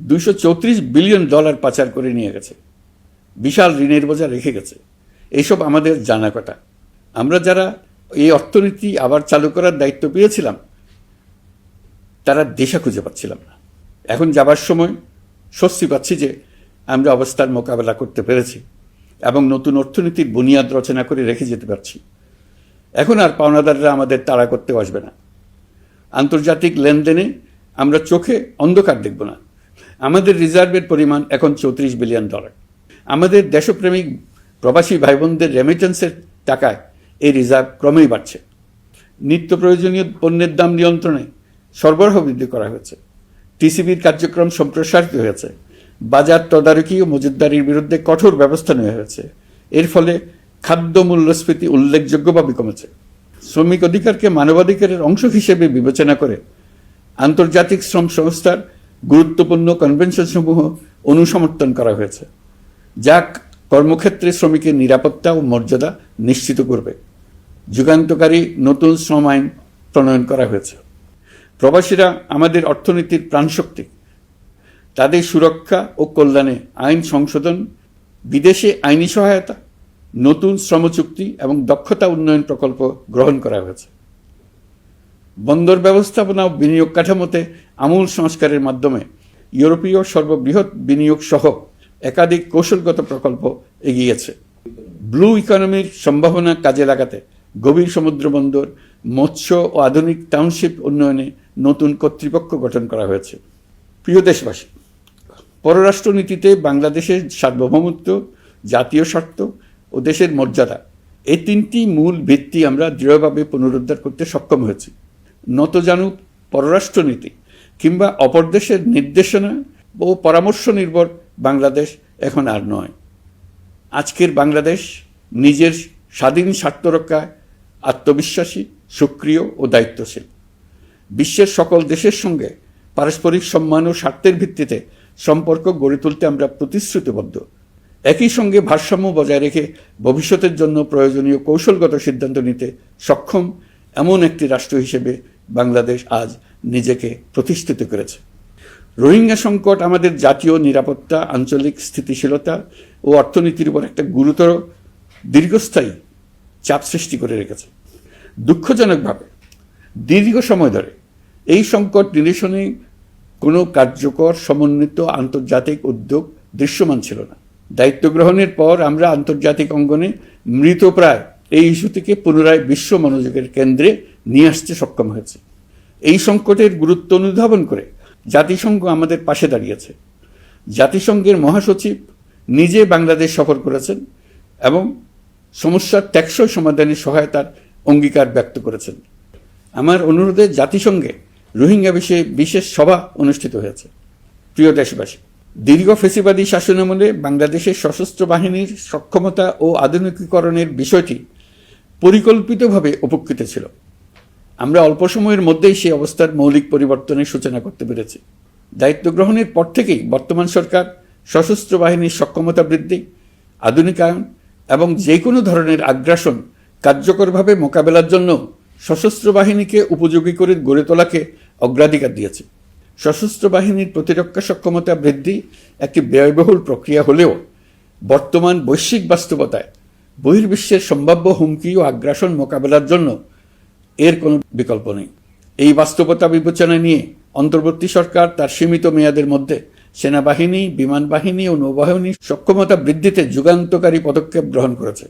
$234 billion পাচার করে নিয়ে গেছে, বিশাল ঋণের বোঝা রেখে গেছে। এইসব আমাদের জানা কথা। আমরা যারা এই অর্থনীতি আবার চালু করার দায়িত্ব পেয়েছিলাম, তারা দিশা খুঁজে পাচ্ছিলাম না। এখন যাবার সময় স্বস্তি পাচ্ছি যে আমরা অবস্থার মোকাবেলা করতে পেরেছি এবং নতুন অর্থনীতির বুনিয়াদ রচনা করে রেখে যেতে পারছি। এখন আর পাওনাদাররা আমাদের তাড়া করতে আসবে না। আন্তর্জাতিক লেনদেনে আমরা চোখে অন্ধকার দেখব না। আমাদের রিজার্ভের পরিমাণ এখন $34 বিলিয়ন। আমাদের দেশপ্রেমিক প্রবাসী ভাই বোনদের রেমিটেন্সের টাকায় এই রিজার্ভ ক্রমেই বাড়ছে। নিত্য প্রয়োজনীয় পণ্যের দাম নিয়ন্ত্রণে সরবরাহ বৃদ্ধি করা হয়েছে। টিসিবির কার্যক্রম সম্প্রসারিত হয়েছে। বাজার তদারকি ও মজুতদারির বিরুদ্ধে কঠোর ব্যবস্থা নেওয়া হয়েছে। এর ফলে খাদ্য মূল্যস্ফীতি উল্লেখযোগ্যভাবে কমেছে। শ্রমিক অধিকারকে মানবাধিকারের অংশ হিসেবে বিবেচনা করে আন্তর্জাতিক শ্রম সংস্থার গুরুত্বপূর্ণ কনভেনশনসমূহ অনুসমর্থন করা হয়েছে, যা কর্মক্ষেত্রে শ্রমিকের নিরাপত্তা ও মর্যাদা নিশ্চিত করবে। যুগান্তকারী নতুন শ্রম আইন প্রণয়ন করা হয়েছে। প্রবাসীরা আমাদের অর্থনীতির প্রাণশক্তি। তাদের সুরক্ষা ও কল্যাণে আইন সংশোধন, বিদেশে আইনি সহায়তা, নতুন শ্রমচুক্তি এবং দক্ষতা উন্নয়ন প্রকল্প গ্রহণ করা হয়েছে। বন্দর ব্যবস্থাপনা ও বিনিয়োগ কাঠামোতে আমূল সংস্কারের মাধ্যমে ইউরোপীয় সর্ববৃহৎ বিনিয়োগ সহ একাধিক কৌশলগত প্রকল্প এগিয়েছে। ব্লু ইকোনমির সম্ভাবনা কাজে লাগাতে গভীর সমুদ্র বন্দর, মৎস্য ও আধুনিক টাউনশিপ উন্নয়নে নতুন কর্তৃপক্ষ গঠন করা হয়েছে। প্রিয় দেশবাসী, পররাষ্ট্রনীতিতে বাংলাদেশের সার্বভৌমত্ব, জাতীয় স্বার্থ ও দেশের মর্যাদা, এই তিনটি মূল ভিত্তি আমরা দৃঢ়ভাবে পুনরুদ্ধার করতে সক্ষম হয়েছি। নতজানু পররাষ্ট্রনীতি কিংবা অপর দেশের নির্দেশনা ও পরামর্শ নির্ভর বাংলাদেশ এখন আর নয়। আজকের বাংলাদেশ নিজের স্বাধীন স্বার্থ রক্ষায় আত্মবিশ্বাসী, সক্রিয় ও দায়িত্বশীল। বিশ্বের সকল দেশের সঙ্গে পারস্পরিক সম্মান ও স্বার্থের ভিত্তিতে সম্পর্ক গড়ে তুলতে আমরা প্রতিশ্রুতিবদ্ধ। একই সঙ্গে ভারসাম্য বজায় রেখে ভবিষ্যতের জন্য প্রয়োজনীয় কৌশলগত সিদ্ধান্ত নিতে সক্ষম এমন একটি রাষ্ট্র হিসেবে বাংলাদেশ আজ নিজেকে প্রতিষ্ঠিত করেছে। রোহিঙ্গা সংকট আমাদের জাতীয় নিরাপত্তা, আঞ্চলিক স্থিতিশীলতা ও অর্থনীতির উপর একটা গুরুতর দীর্ঘস্থায়ী চাপ সৃষ্টি করে রেখেছে। দুঃখজনকভাবে দীর্ঘ সময় ধরে এই সংকট নিরসনে কোনো কার্যকর সমন্বিত আন্তর্জাতিক উদ্যোগ দৃশ্যমান ছিল না। দায়িত্ব গ্রহণের পর আমরা আন্তর্জাতিক অঙ্গনে মৃতপ্রায় এই ইস্যুটিকে পুনরায় বিশ্ব মনোযোগের কেন্দ্রে নিয়ে আসতে সক্ষম হয়েছে। এই সংকটের গুরুত্ব অনুধাবন করে জাতিসংঘ আমাদের পাশে দাঁড়িয়েছে। জাতিসংঘের মহাসচিব নিজে বাংলাদেশ সফর করেছেন এবং সমস্যার টেকসই সমাধানের সহায়তার অঙ্গীকার ব্যক্ত করেছেন। আমার অনুরোধে জাতিসংঘে রোহিঙ্গা বিষয়ে বিশেষ সভা অনুষ্ঠিত হয়েছে। প্রিয় দেশবাসী, দীর্ঘ ফেসিবাদী শাসনামলে বাংলাদেশের সশস্ত্র বাহিনীর সক্ষমতা ও আধুনিকীকরণের বিষয়টি পরিকল্পিতভাবে উপেক্ষিত ছিল। আমরা অল্প সময়ের মধ্যেই সেই অবস্থার মৌলিক পরিবর্তনের সূচনা করতে পেরেছি। দায়িত্ব গ্রহণের পর থেকেই বর্তমান সরকার সশস্ত্র বাহিনীর সক্ষমতা বৃদ্ধি, আধুনিকায়ন এবং যে কোনো ধরনের আগ্রাসন কার্যকরভাবে মোকাবেলার জন্য সশস্ত্র বাহিনীকে উপযোগী করে গড়ে তোলাকে অগ্রাধিকার দিয়েছে। সশস্ত্র বাহিনীর প্রতিরক্ষা সক্ষমতা বৃদ্ধি একটি ব্যয়বহুল প্রক্রিয়া হলেও বর্তমান বৈশ্বিক বাস্তবতায় বহির্বিশ্বের সম্ভাব্য হুমকি ও আগ্রাসন মোকাবেলার জন্য এর কোনো বিকল্প নেই। এই বাস্তবতা বিবেচনায় নিয়ে অন্তর্বর্তী সরকার তার সীমিত মেয়াদের মধ্যে সেনাবাহিনী, বিমান বাহিনী ও নৌবাহিনীর সক্ষমতা বৃদ্ধিতে যুগান্তকারী পদক্ষেপ গ্রহণ করেছে।